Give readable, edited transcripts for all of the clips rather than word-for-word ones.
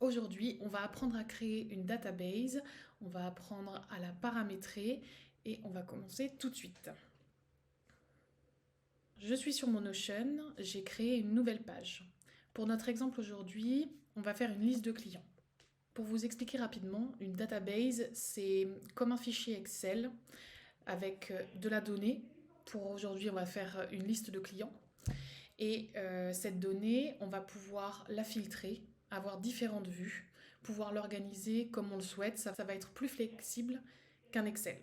Aujourd'hui, on va apprendre à créer une database, on va apprendre à la paramétrer et on va commencer tout de suite. Je suis sur mon Notion, j'ai créé une nouvelle page. Pour notre exemple aujourd'hui, on va faire une liste de clients. Pour vous expliquer rapidement, une database, c'est comme un fichier Excel avec de la donnée. Pour aujourd'hui, on va faire une liste de clients. Et cette donnée, on va pouvoir la filtrer, avoir différentes vues, pouvoir l'organiser comme on le souhaite. Ça va être plus flexible qu'un Excel.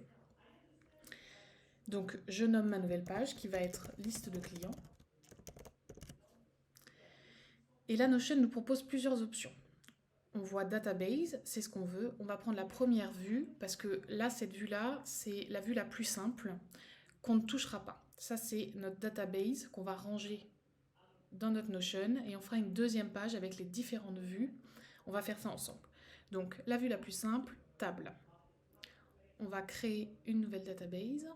Donc, je nomme ma nouvelle page qui va être liste de clients. Et là, Notion nous propose plusieurs options. On voit database, c'est ce qu'on veut. On va prendre la première vue parce que là, cette vue-là, c'est la vue la plus simple qu'on ne touchera pas. Ça, c'est notre database qu'on va ranger dans notre Notion et on fera une deuxième page avec les différentes vues. On va faire ça ensemble. Donc, la vue la plus simple, table. On va créer une nouvelle database.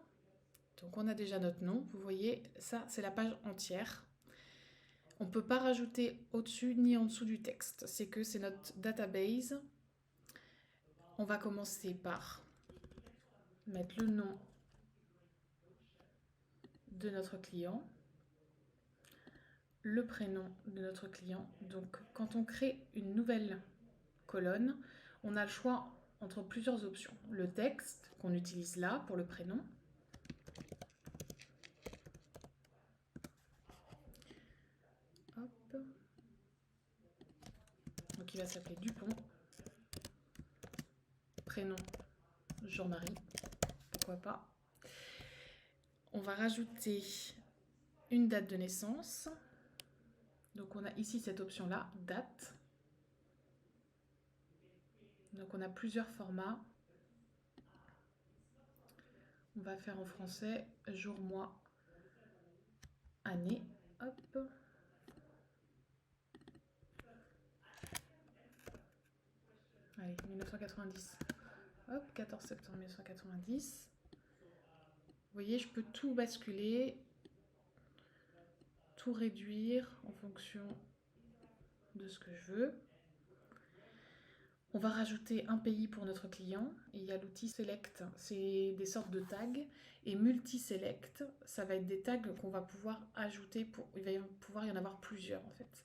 Donc, on a déjà notre nom. Vous voyez, ça, c'est la page entière. On ne peut pas rajouter au-dessus ni en dessous du texte. C'est que c'est notre database. On va commencer par mettre le nom de notre client, le prénom de notre client. Donc, quand on crée une nouvelle colonne, on a le choix entre plusieurs options. Le texte qu'on utilise là pour le prénom. Hop. Donc il va s'appeler Dupont. Prénom Jean-Marie. Pourquoi pas. On va rajouter une date de naissance. Donc on a ici cette option-là, date. Donc on a plusieurs formats. On va faire en français jour, mois, année. Hop. Allez, 1990. Hop, 14 septembre 1990. Vous voyez, je peux tout basculer, tout réduire en fonction de ce que je veux. On va rajouter un pays pour notre client. Et il y a l'outil Select, c'est des sortes de tags. Et Multi-Select, ça va être des tags qu'on va pouvoir ajouter. Il va pouvoir y en avoir plusieurs en fait.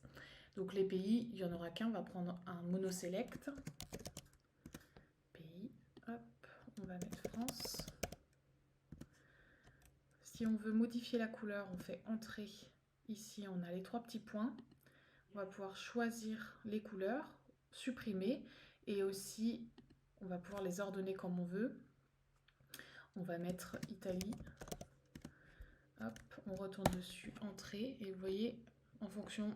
Donc les pays, il n'y en aura qu'un. On va prendre un mono-select. Pays, hop, on va mettre France. Si on veut modifier la couleur, on fait Entrée. Ici, on a les trois petits points. On va pouvoir choisir les couleurs, supprimer. Et aussi, on va pouvoir les ordonner comme on veut. On va mettre Italie. Hop, on retourne dessus, Entrée. Et vous voyez, en fonction,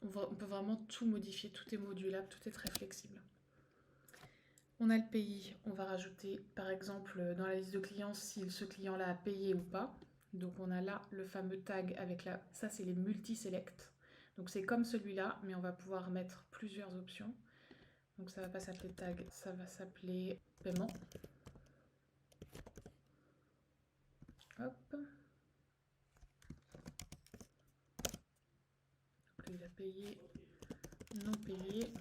on peut vraiment tout modifier. Tout est modulable, tout est très flexible. On a le pays, on va rajouter par exemple dans la liste de clients si ce client-là a payé ou pas. Donc on a là le fameux tag avec la... Ça c'est les multi-select. Donc c'est comme celui-là, mais on va pouvoir mettre plusieurs options. Donc ça va pas s'appeler tag, ça va s'appeler paiement. Hop. Donc il a payé, non payé.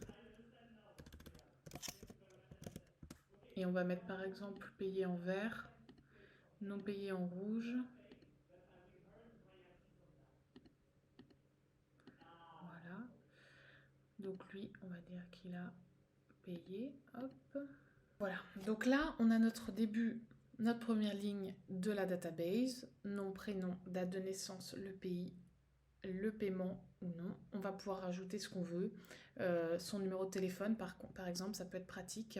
Et on va mettre par exemple payé en vert, non payé en rouge. Voilà. Donc lui, on va dire qu'il a payé. Hop. Voilà. Donc là, on a notre début, notre première ligne de la database. Nom, prénom, date de naissance, le pays, le paiement ou non. On va pouvoir rajouter ce qu'on veut. Son numéro de téléphone, par exemple, ça peut être pratique.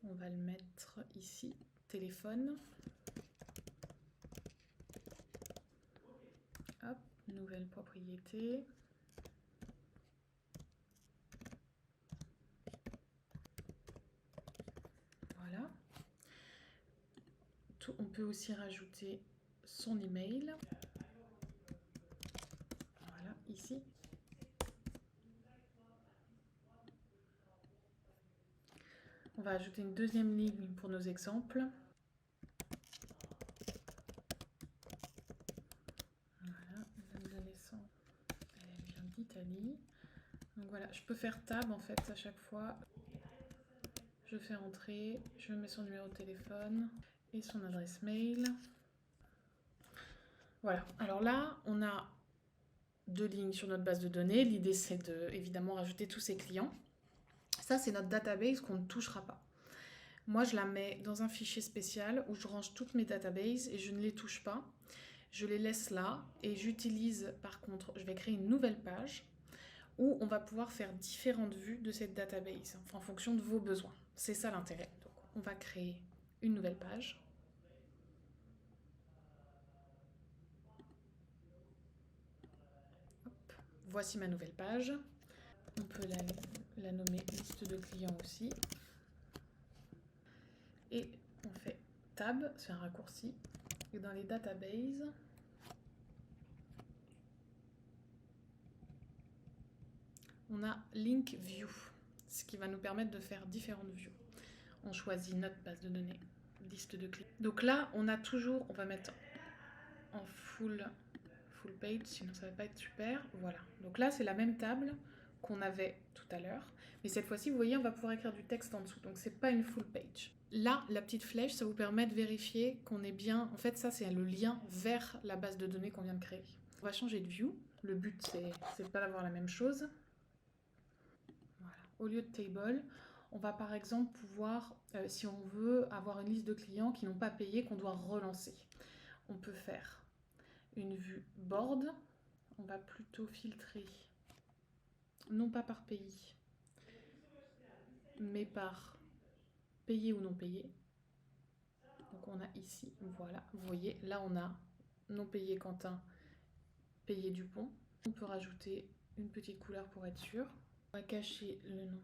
On va le mettre ici, téléphone. Hop, nouvelle propriété. Voilà. On peut aussi rajouter son email. Voilà, ici. On va ajouter une deuxième ligne pour nos exemples. Voilà, date de naissance, elle vient d'Italie. Donc Donc voilà, je peux faire tab en fait à chaque fois. Je fais entrer, je mets son numéro de téléphone et son adresse mail. Voilà, alors là, on a 2 lignes sur notre base de données. L'idée, c'est de, évidemment, rajouter tous ces clients. Ça, c'est notre database qu'on ne touchera pas. Moi, je la mets dans un fichier spécial où je range toutes mes databases et je ne les touche pas. Je les laisse là et j'utilise, par contre, je vais créer une nouvelle page où on va pouvoir faire différentes vues de cette database en fonction de vos besoins. C'est ça l'intérêt. Donc, on va créer une nouvelle page. Hop. Voici ma nouvelle page. On peut la nommer liste de clients aussi. Et on fait tab, c'est un raccourci. Et dans les databases, on a Link View, ce qui va nous permettre de faire différentes vues. On choisit notre base de données, liste de clients. Donc là, on a toujours, on va mettre en full page, sinon ça va pas être super. Voilà. Donc là, c'est la même table qu'on avait tout à l'heure. Mais cette fois-ci, vous voyez, on va pouvoir écrire du texte en dessous. Donc c'est pas une full page. Là, la petite flèche, ça vous permet de vérifier qu'on est bien... En fait, ça, c'est le lien vers la base de données qu'on vient de créer. On va changer de view. Le but, c'est pas d'avoir la même chose. Voilà. Au lieu de table, on va par exemple pouvoir, si on veut avoir une liste de clients qui n'ont pas payé, qu'on doit relancer. On peut faire une vue board. On va plutôt filtrer, non pas par pays, mais par payé ou non payé. Donc on a ici, voilà, vous voyez, là on a non payé Quentin, payé Dupont. On peut rajouter une petite couleur pour être sûr. On va cacher le nom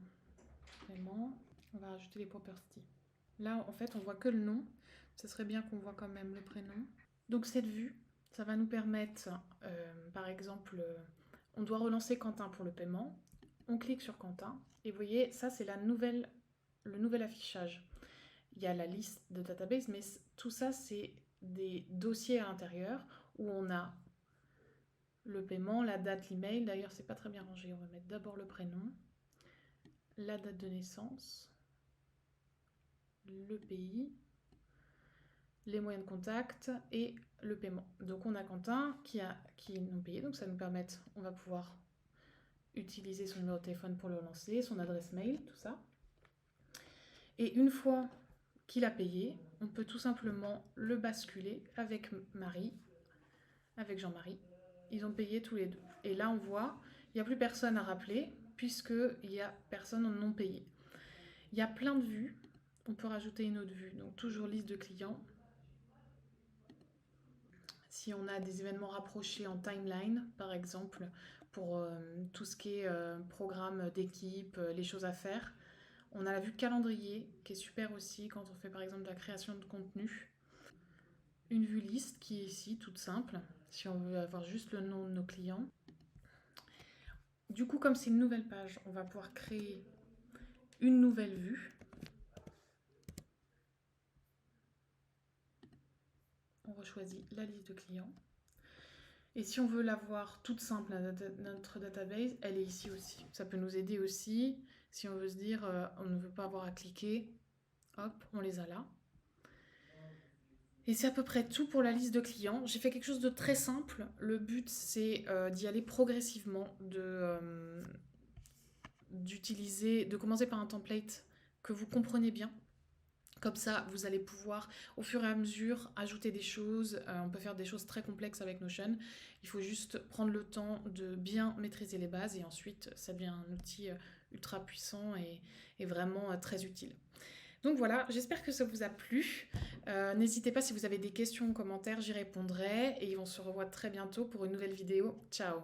vraiment. On va rajouter les properties. Là en fait on voit que le nom. Ce serait bien qu'on voit quand même le prénom. Donc cette vue, ça va nous permettre, par exemple, on doit relancer Quentin pour le paiement. On clique sur Quentin et vous voyez, ça c'est le nouvel affichage. Il y a la liste de database, mais tout ça c'est des dossiers à l'intérieur où on a le paiement, la date, l'email. D'ailleurs, c'est pas très bien rangé. On va mettre d'abord le prénom, la date de naissance, le pays, les moyens de contact et le paiement. Donc on a Quentin qui est non payé, donc ça nous permet, on va pouvoir utiliser son numéro de téléphone pour le relancer, son adresse mail, tout ça. Et une fois qu'il a payé, on peut tout simplement le basculer avec Marie, avec Jean-Marie. Ils ont payé tous les deux. Et là on voit, il n'y a plus personne à rappeler puisqu'il n'y a personne en non payé. Il y a plein de vues. On peut rajouter une autre vue, donc toujours liste de clients. Si on a des événements rapprochés en timeline, par exemple, pour tout ce qui est programme d'équipe, les choses à faire. On a la vue calendrier, qui est super aussi quand on fait par exemple de la création de contenu. Une vue liste qui est ici, toute simple, si on veut avoir juste le nom de nos clients. Du coup, comme c'est une nouvelle page, on va pouvoir créer une nouvelle vue. On rechoisit la liste de clients. Et si on veut la voir toute simple, notre database, elle est ici aussi. Ça peut nous aider aussi. Si on veut se dire, on ne veut pas avoir à cliquer, hop, on les a là. Et c'est à peu près tout pour la liste de clients. J'ai fait quelque chose de très simple. Le but, c'est d'y aller progressivement, de commencer par un template que vous comprenez bien. Comme ça, vous allez pouvoir, au fur et à mesure, ajouter des choses. On peut faire des choses très complexes avec Notion. Il faut juste prendre le temps de bien maîtriser les bases et ensuite, ça devient un outil ultra puissant et vraiment très utile. Donc voilà, j'espère que ça vous a plu. N'hésitez pas si vous avez des questions ou commentaires, j'y répondrai. Et on se revoit très bientôt pour une nouvelle vidéo. Ciao!